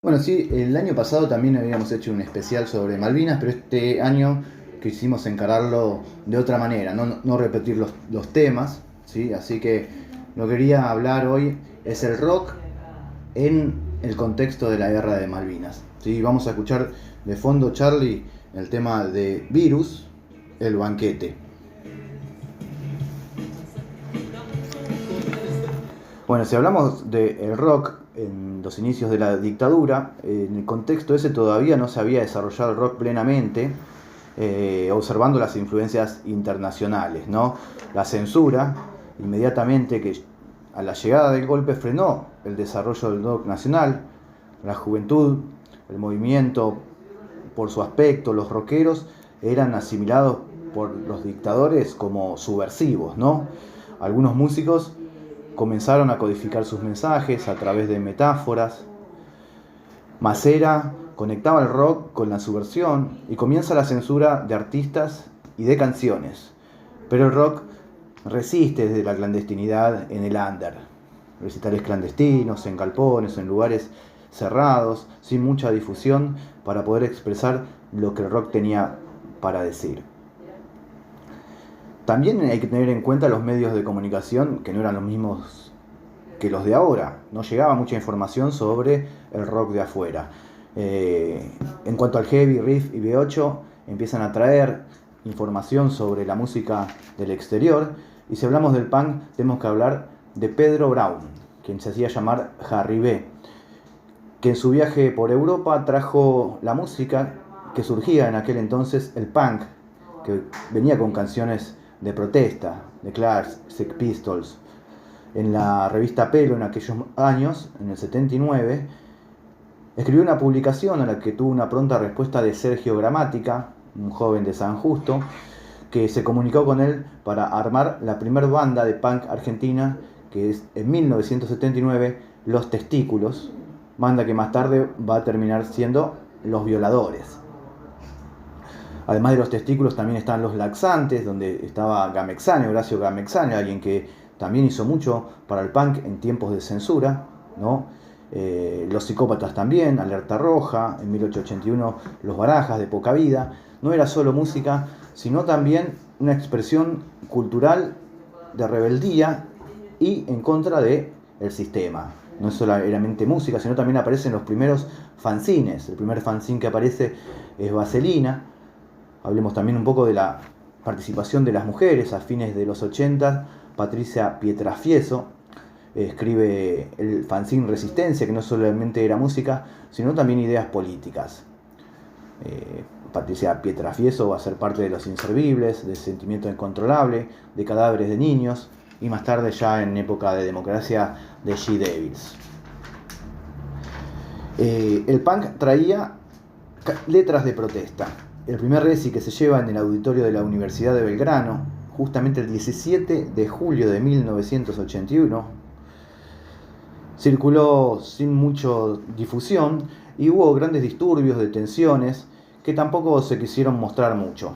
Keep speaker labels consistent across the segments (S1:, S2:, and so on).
S1: Bueno, sí, el año pasado también habíamos hecho un especial sobre Malvinas, pero este año quisimos encararlo de otra manera, no repetir los temas, ¿sí? Así que lo que quería hablar hoy es el rock en el contexto de la guerra de Malvinas. ¿Sí? Vamos a escuchar de fondo, Charlie, el tema de Virus, El Banquete. Bueno, si hablamos del rock en los inicios de la dictadura, en el contexto ese todavía no se había desarrollado el rock plenamente, observando las influencias internacionales, ¿no? La censura, inmediatamente que a la llegada del golpe frenó el desarrollo del rock nacional, la juventud, el movimiento, por su aspecto, los rockeros eran asimilados por los dictadores como subversivos, ¿no? Algunos músicos comenzaron a codificar sus mensajes a través de metáforas. Masera conectaba el rock con la subversión y comienza la censura de artistas y de canciones. Pero el rock resiste desde la clandestinidad en el under. Recitales clandestinos, en galpones, en lugares cerrados, sin mucha difusión para poder expresar lo que el rock tenía para decir. También hay que tener en cuenta los medios de comunicación, que no eran los mismos que los de ahora. No llegaba mucha información sobre el rock de afuera. En cuanto al heavy, riff y B8, empiezan a traer información sobre la música del exterior. Y si hablamos del punk, tenemos que hablar de Pedro Brown, quien se hacía llamar Harry B., que en su viaje por Europa trajo la música que surgía en aquel entonces, el punk, que venía con canciones de protesta, de Clash, Sex Pistols. En la revista Pelo, en aquellos años, en el 79, escribió una publicación a la que tuvo una pronta respuesta de Sergio Gramática, un joven de San Justo, que se comunicó con él para armar la primer banda de punk argentina, que es en 1979 Los Testículos, banda que más tarde va a terminar siendo Los Violadores. Además de Los Testículos también están Los Laxantes, donde estaba Gamexane, Horacio Gamexane, alguien que también hizo mucho para el punk en tiempos de censura, ¿no? Los Psicópatas también, Alerta Roja, en 1881 Los Barajas, de Poca Vida. No era solo música, sino también una expresión cultural de rebeldía y en contra del sistema. No es solamente música, sino también aparecen los primeros fanzines. El primer fanzine que aparece es Vaselina. Hablemos también un poco de la participación de las mujeres a fines de los 80. Patricia Pietrafieso escribe el fanzine Resistencia, que no solamente era música, sino también ideas políticas. Patricia Pietrafieso va a ser parte de Los Inservibles, de Sentimiento Incontrolable, de Cadáveres de Niños, y más tarde, ya en época de democracia, de She-Devils. El punk traía letras de protesta. El primer reci que se lleva en el auditorio de la Universidad de Belgrano, justamente el 17 de julio de 1981, circuló sin mucha difusión y hubo grandes disturbios, detenciones, que tampoco se quisieron mostrar mucho.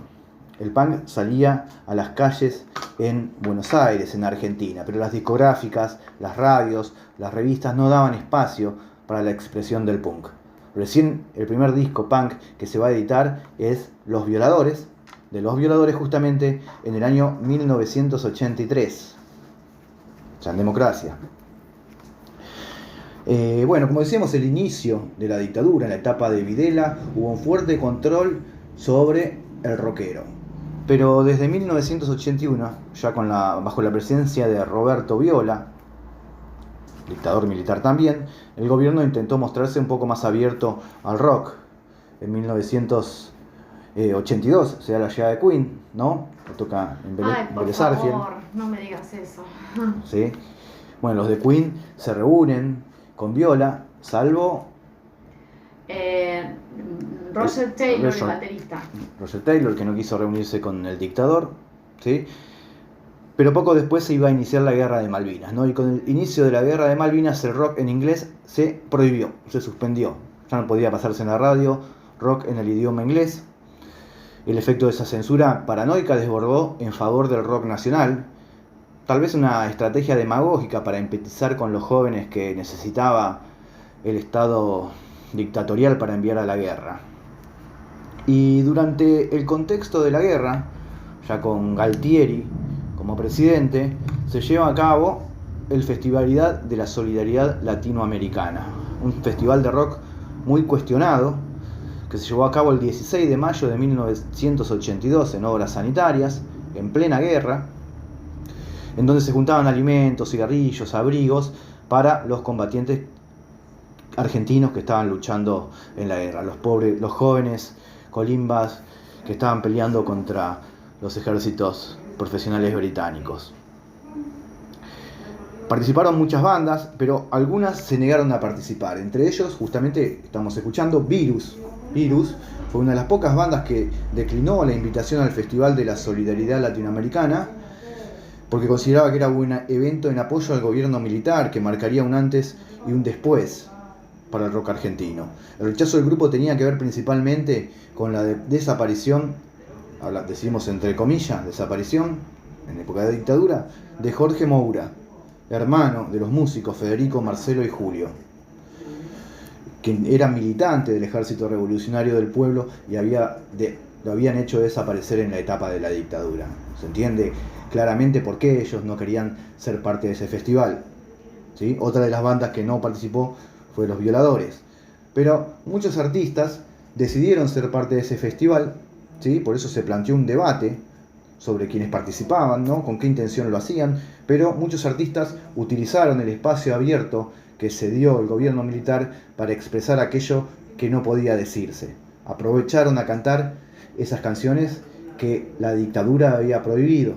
S1: El punk salía a las calles en Buenos Aires, en Argentina, pero las discográficas, las radios, las revistas no daban espacio para la expresión del punk. Recién el primer disco punk que se va a editar es Los Violadores, de Los Violadores justamente en el año 1983, ya en democracia. Bueno, como decíamos, el inicio de la dictadura, en la etapa de Videla, hubo un fuerte control sobre el rockero. Pero desde 1981, ya bajo la presidencia de Roberto Viola, dictador militar también, el gobierno intentó mostrarse un poco más abierto al rock. En 1982 se da la llegada de Queen, ¿no? Que toca en
S2: Vélez Sarsfield. No me digas eso.
S1: ¿Sí? Bueno, los de Queen se reúnen con Viola, salvo
S2: Roger Taylor, el baterista.
S1: Roger Taylor, que no quiso reunirse con el dictador, ¿sí? Pero poco después se iba a iniciar la guerra de Malvinas, ¿no? Y con el inicio de la guerra de Malvinas, el rock en inglés se prohibió, se suspendió. Ya no podía pasarse en la radio rock en el idioma inglés. El efecto de esa censura paranoica desbordó en favor del rock nacional. Tal vez una estrategia demagógica para empatizar con los jóvenes que necesitaba el Estado dictatorial para enviar a la guerra. Y durante el contexto de la guerra, ya con Galtieri como presidente, se lleva a cabo el Festivalidad de la Solidaridad Latinoamericana, un festival de rock muy cuestionado, que se llevó a cabo el 16 de mayo de 1982 en Obras Sanitarias, en plena guerra, en donde se juntaban alimentos, cigarrillos, abrigos para los combatientes argentinos que estaban luchando en la guerra, los jóvenes colimbas que estaban peleando contra los ejércitos profesionales británicos. Participaron muchas bandas, pero algunas se negaron a participar. Entre ellos, justamente, estamos escuchando Virus. Virus fue una de las pocas bandas que declinó la invitación al Festival de la Solidaridad Latinoamericana porque consideraba que era un evento en apoyo al gobierno militar que marcaría un antes y un después para el rock argentino. El rechazo del grupo tenía que ver principalmente con la desaparición, decimos entre comillas, desaparición, en época de dictadura, de Jorge Moura, hermano de los músicos Federico, Marcelo y Julio, que era militante del Ejército Revolucionario del Pueblo y lo habían hecho desaparecer en la etapa de la dictadura. ¿Se entiende claramente por qué ellos no querían ser parte de ese festival? ¿Sí? Otra de las bandas que no participó fue Los Violadores. Pero muchos artistas decidieron ser parte de ese festival, ¿sí? Por eso se planteó un debate sobre quienes participaban, ¿no? Con qué intención lo hacían, pero muchos artistas utilizaron el espacio abierto que se dio el gobierno militar para expresar aquello que no podía decirse. Aprovecharon a cantar esas canciones que la dictadura había prohibido.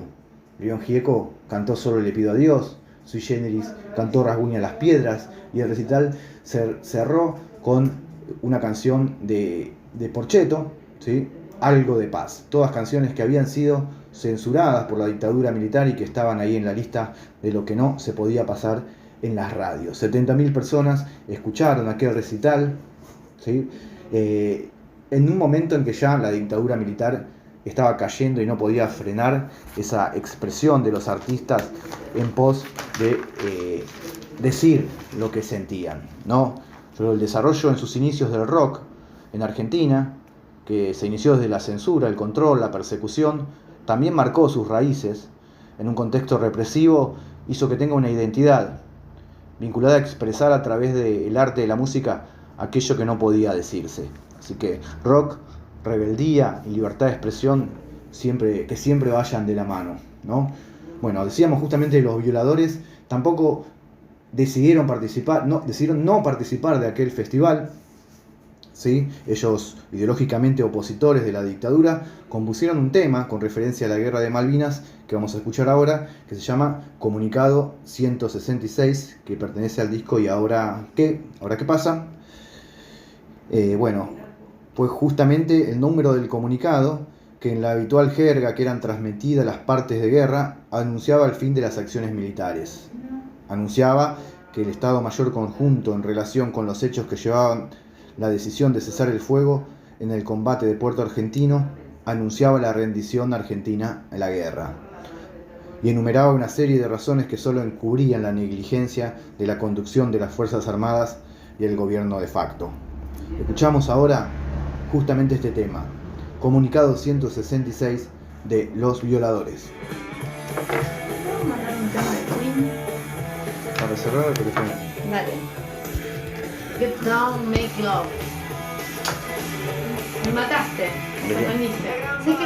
S1: León Gieco cantó Solo le pido a Dios, Sui Generis cantó Rasguña las piedras, y el recital cerró con una canción de Porchetto, ¿sí? Algo de paz. Todas canciones que habían sido censuradas por la dictadura militar y que estaban ahí en la lista de lo que no se podía pasar en las radios. 70.000 personas escucharon aquel recital, ¿sí? En un momento en que ya la dictadura militar estaba cayendo y no podía frenar esa expresión de los artistas en pos de decir lo que sentían, ¿no? Pero el desarrollo en sus inicios del rock en Argentina, que se inició desde la censura, el control, la persecución, también marcó sus raíces en un contexto represivo, hizo que tenga una identidad vinculada a expresar a través del arte de la música aquello que no podía decirse. Así que rock, rebeldía y libertad de expresión que siempre vayan de la mano, ¿no? Bueno, decíamos justamente Los Violadores tampoco decidieron no participar de aquel festival, ¿sí? Ellos, ideológicamente opositores de la dictadura, compusieron un tema con referencia a la guerra de Malvinas que vamos a escuchar ahora, que se llama Comunicado 166, que pertenece al disco ¿Y ahora qué? ¿Ahora qué pasa? Bueno, pues justamente el número del comunicado, que en la habitual jerga que eran transmitidas las partes de guerra, anunciaba el fin de las acciones militares. Anunciaba que el Estado Mayor Conjunto, en relación con los hechos que llevaban la decisión de cesar el fuego en el combate de Puerto Argentino, anunciaba la rendición argentina en la guerra. Y enumeraba una serie de razones que solo encubrían la negligencia de la conducción de las Fuerzas Armadas y el gobierno de facto. Escuchamos ahora justamente este tema, Comunicado 166 de Los Violadores.
S2: ¿Puedo mandar un tema de Queen?
S1: Para cerrar el teléfono.
S2: Dale. Get down, make love. Me mataste. Me sorprendiste. ¿Sabes